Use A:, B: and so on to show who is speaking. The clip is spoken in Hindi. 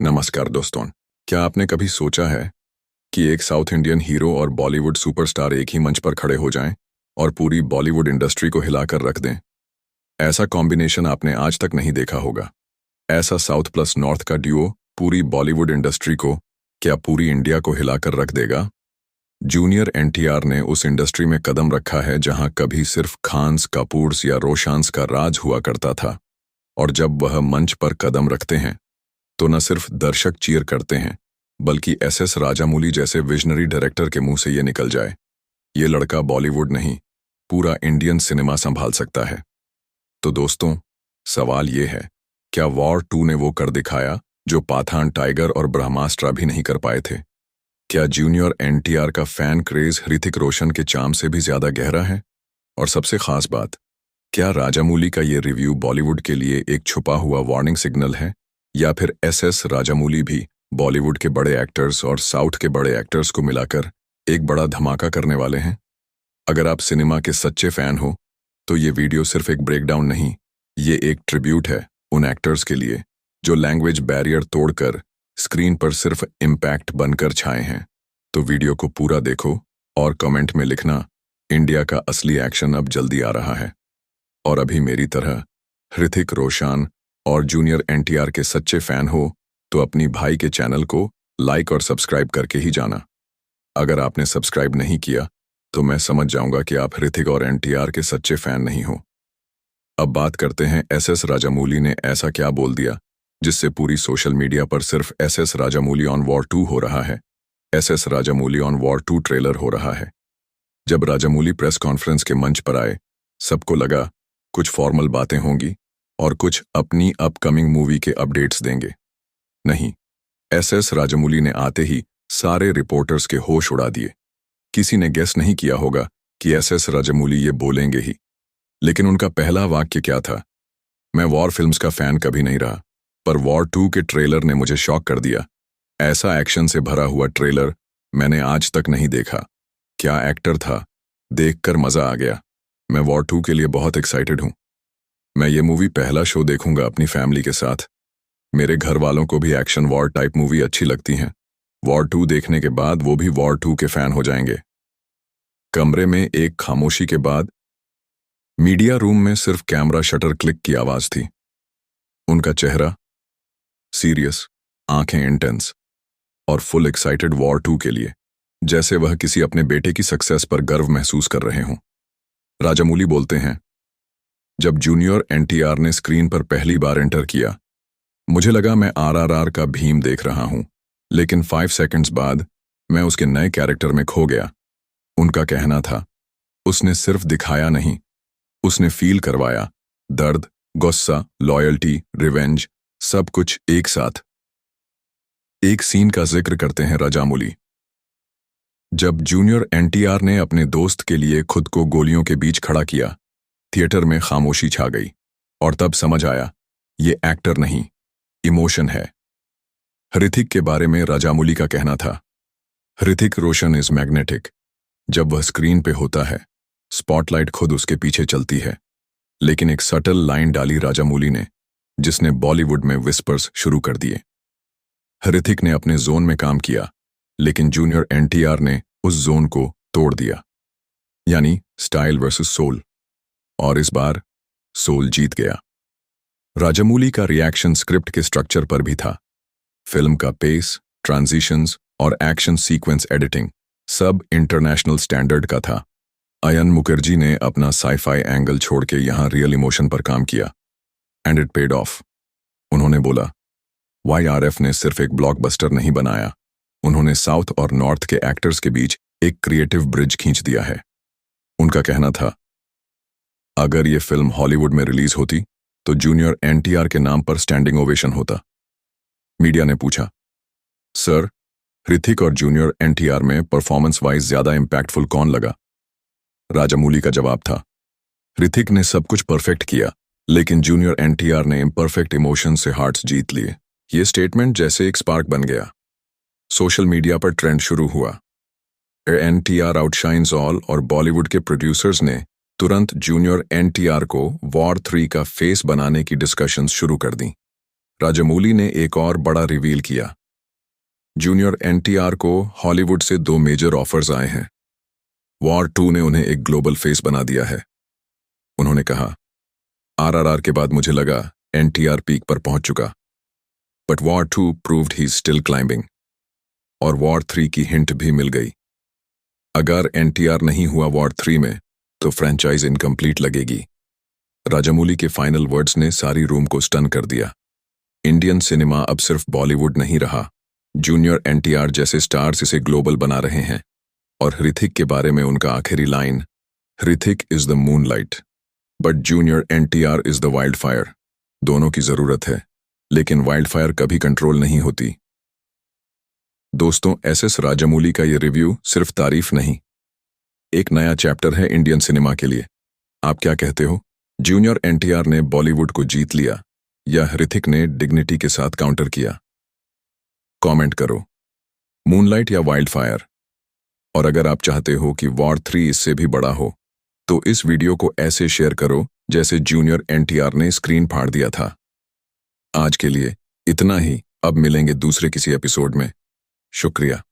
A: नमस्कार दोस्तों। क्या आपने कभी सोचा है कि एक साउथ इंडियन हीरो और बॉलीवुड सुपरस्टार एक ही मंच पर खड़े हो जाएं और पूरी बॉलीवुड इंडस्ट्री को हिलाकर रख दें? ऐसा कॉम्बिनेशन आपने आज तक नहीं देखा होगा। ऐसा साउथ प्लस नॉर्थ का ड्यूओ पूरी बॉलीवुड इंडस्ट्री को, क्या पूरी इंडिया को हिलाकर रख देगा? जूनियर एनटीआर ने उस इंडस्ट्री में कदम रखा है जहां कभी सिर्फ खान्स, कपूर्स या रोशान्स का राज हुआ करता था, और जब वह मंच पर कदम रखते हैं तो न सिर्फ दर्शक चीयर करते हैं, बल्कि एसएस राजामौली जैसे विजनरी डायरेक्टर के मुंह से ये निकल जाए, ये लड़का बॉलीवुड नहीं, पूरा इंडियन सिनेमा संभाल सकता है। तो दोस्तों, सवाल ये है, क्या वॉर 2 ने वो कर दिखाया जो पाठान, टाइगर और ब्रह्मास्त्र भी नहीं कर पाए थे? क्या जूनियर एनटीआर का फैन क्रेज ऋतिक रोशन के चार्म से भी ज्यादा गहरा है? और सबसे खास बात, क्या राजामौली का ये रिव्यू बॉलीवुड के लिए एक छुपा हुआ वार्निंग सिग्नल है, या फिर एसएस राजामौली भी बॉलीवुड के बड़े एक्टर्स और साउथ के बड़े एक्टर्स को मिलाकर एक बड़ा धमाका करने वाले हैं? अगर आप सिनेमा के सच्चे फैन हो तो ये वीडियो सिर्फ एक ब्रेकडाउन नहीं, ये एक ट्रिब्यूट है उन एक्टर्स के लिए जो लैंग्वेज बैरियर तोड़कर स्क्रीन पर सिर्फ इम्पैक्ट बनकर छाए हैं। तो वीडियो को पूरा देखो और कमेंट में लिखना, इंडिया का असली एक्शन अब जल्दी आ रहा है। और अभी मेरी तरह ऋतिक रोशन और जूनियर एनटीआर के सच्चे फैन हो तो अपनी भाई के चैनल को लाइक और सब्सक्राइब करके ही जाना। अगर आपने सब्सक्राइब नहीं किया तो मैं समझ जाऊंगा कि आप ऋतिक और एनटीआर के सच्चे फैन नहीं हो। अब बात करते हैं एसएस राजामौली ने ऐसा क्या बोल दिया जिससे पूरी सोशल मीडिया पर सिर्फ एसएस राजामौली ऑन वॉर 2 हो रहा है। SS Rajamouli on war 2 trailer हो रहा है। जब राजामौली प्रेस कॉन्फ्रेंस के मंच पर आए, सबको लगा कुछ फॉर्मल बातें होंगी और कुछ अपनी अपकमिंग मूवी के अपडेट्स देंगे। नहीं, एसएस राजामौली ने आते ही सारे रिपोर्टर्स के होश उड़ा दिए। किसी ने गेस नहीं किया होगा कि एसएस राजामौली ये बोलेंगे ही, लेकिन उनका पहला वाक्य क्या था? मैं वॉर फिल्म्स का फैन कभी नहीं रहा, पर वॉर 2 के ट्रेलर ने मुझे शॉक कर दिया। ऐसा एक्शन से भरा हुआ ट्रेलर मैंने आज तक नहीं देखा। क्या एक्टर था, देखकर मजा आ गया। मैं वॉर 2 के लिए बहुत एक्साइटेड हूं। मैं ये मूवी पहला शो देखूंगा अपनी फैमिली के साथ। मेरे घर वालों को भी एक्शन वॉर टाइप मूवी अच्छी लगती हैं। वॉर 2 देखने के बाद वो भी वॉर 2 के फैन हो जाएंगे। कमरे में एक खामोशी के बाद मीडिया रूम में सिर्फ कैमरा शटर क्लिक की आवाज थी। उनका चेहरा सीरियस, आंखें इंटेंस और फुल एक्साइटेड वॉर 2 के लिए, जैसे वह किसी अपने बेटे की सक्सेस पर गर्व महसूस कर रहे हों। राजामौली बोलते हैं, जब जूनियर एनटीआर ने स्क्रीन पर पहली बार एंटर किया, मुझे लगा मैं आरआरआर का भीम देख रहा हूं, लेकिन 5 सेकंड्स बाद मैं उसके नए कैरेक्टर में खो गया। उनका कहना था, उसने सिर्फ दिखाया नहीं, उसने फील करवाया। दर्द, गुस्सा, लॉयल्टी, रिवेंज, सब कुछ एक साथ। एक सीन का जिक्र करते हैं राजामौली। जब जूनियर एनटीआर ने अपने दोस्त के लिए खुद को गोलियों के बीच खड़ा किया, थिएटर में खामोशी छा गई, और तब समझ आया ये एक्टर नहीं, इमोशन है। ऋतिक के बारे में राजामौली का कहना था, ऋतिक रोशन इज मैग्नेटिक। जब वह स्क्रीन पे होता है, स्पॉटलाइट खुद उसके पीछे चलती है। लेकिन एक सटल लाइन डाली राजामौली ने, जिसने बॉलीवुड में विस्पर्स शुरू कर दिए। ऋतिक ने अपने जोन में काम किया, लेकिन जूनियर एनटीआर ने उस जोन को तोड़ दिया, यानी स्टाइल वर्सेस सोल। और इस बार सोल जीत गया। राजामौली का रिएक्शन स्क्रिप्ट के स्ट्रक्चर पर भी था। फिल्म का पेस, ट्रांजिशंस और एक्शन सीक्वेंस एडिटिंग सब इंटरनेशनल स्टैंडर्ड का था। अयन मुखर्जी ने अपना साई-फाई एंगल छोड़ के यहां रियल इमोशन पर काम किया, एंड इट पेड ऑफ। उन्होंने बोला, YRF ने सिर्फ एक ब्लॉकबस्टर नहीं बनाया, उन्होंने साउथ और नॉर्थ के एक्टर्स के बीच एक क्रिएटिव ब्रिज खींच दिया है। उनका कहना था, अगर ये फिल्म हॉलीवुड में रिलीज होती तो जूनियर एनटीआर के नाम पर स्टैंडिंग ओवेशन होता। मीडिया ने पूछा, सर, ऋतिक और जूनियर एनटीआर में परफॉर्मेंस वाइज ज्यादा इंपैक्टफुल कौन लगा? राजामौली का जवाब था, ऋतिक ने सब कुछ परफेक्ट किया, लेकिन जूनियर एनटीआर ने इम्परफेक्ट इमोशन से हार्ट्स जीत लिए। ये स्टेटमेंट जैसे एक स्पार्क बन गया। सोशल मीडिया पर ट्रेंड शुरू हुआ, एनटीआर आउटशाइंस ऑल, और बॉलीवुड के प्रोड्यूसर्स ने तुरंत जूनियर एनटीआर को वॉर 3 का फेस बनाने की डिस्कशंस शुरू कर दी। राजामौली ने एक और बड़ा रिवील किया। जूनियर एनटीआर को हॉलीवुड से 2 मेजर ऑफर्स आए हैं। वॉर 2 ने उन्हें एक ग्लोबल फेस बना दिया है। उन्होंने कहा, आरआरआर के बाद मुझे लगा एनटीआर पीक पर पहुंच चुका, but war 2 proved he still climbing. और वॉर 3 की हिंट भी मिल गई। अगर एनटीआर नहीं हुआ वॉर 3 में तो फ्रेंचाइज इनकम्प्लीट लगेगी। राजामौली के फाइनल वर्ड्स ने सारी रूम को स्टन कर दिया। इंडियन सिनेमा अब सिर्फ बॉलीवुड नहीं रहा। जूनियर एनटीआर जैसे स्टार्स इसे ग्लोबल बना रहे हैं। और ऋतिक के बारे में उनका आखिरी line, Hrithik is the moonlight but junior NTR is the wild fire. दोनों की जरूरत है, लेकिन वाइल्ड फायर कभी कंट्रोल नहीं होती। दोस्तों, एसएस राजामौली का ये रिव्यू सिर्फ तारीफ नहीं, एक नया चैप्टर है इंडियन सिनेमा के लिए। आप क्या कहते हो? जूनियर एनटीआर ने बॉलीवुड को जीत लिया या ऋतिक ने डिग्निटी के साथ काउंटर किया? कमेंट करो, मूनलाइट या वाइल्ड फायर। और अगर आप चाहते हो कि वॉर 3 इससे भी बड़ा हो, तो इस वीडियो को ऐसे शेयर करो जैसे जूनियर एनटीआर ने स्क्रीन फाड़ दिया था। आज के लिए इतना ही, अब मिलेंगे दूसरे किसी एपिसोड में। शुक्रिया।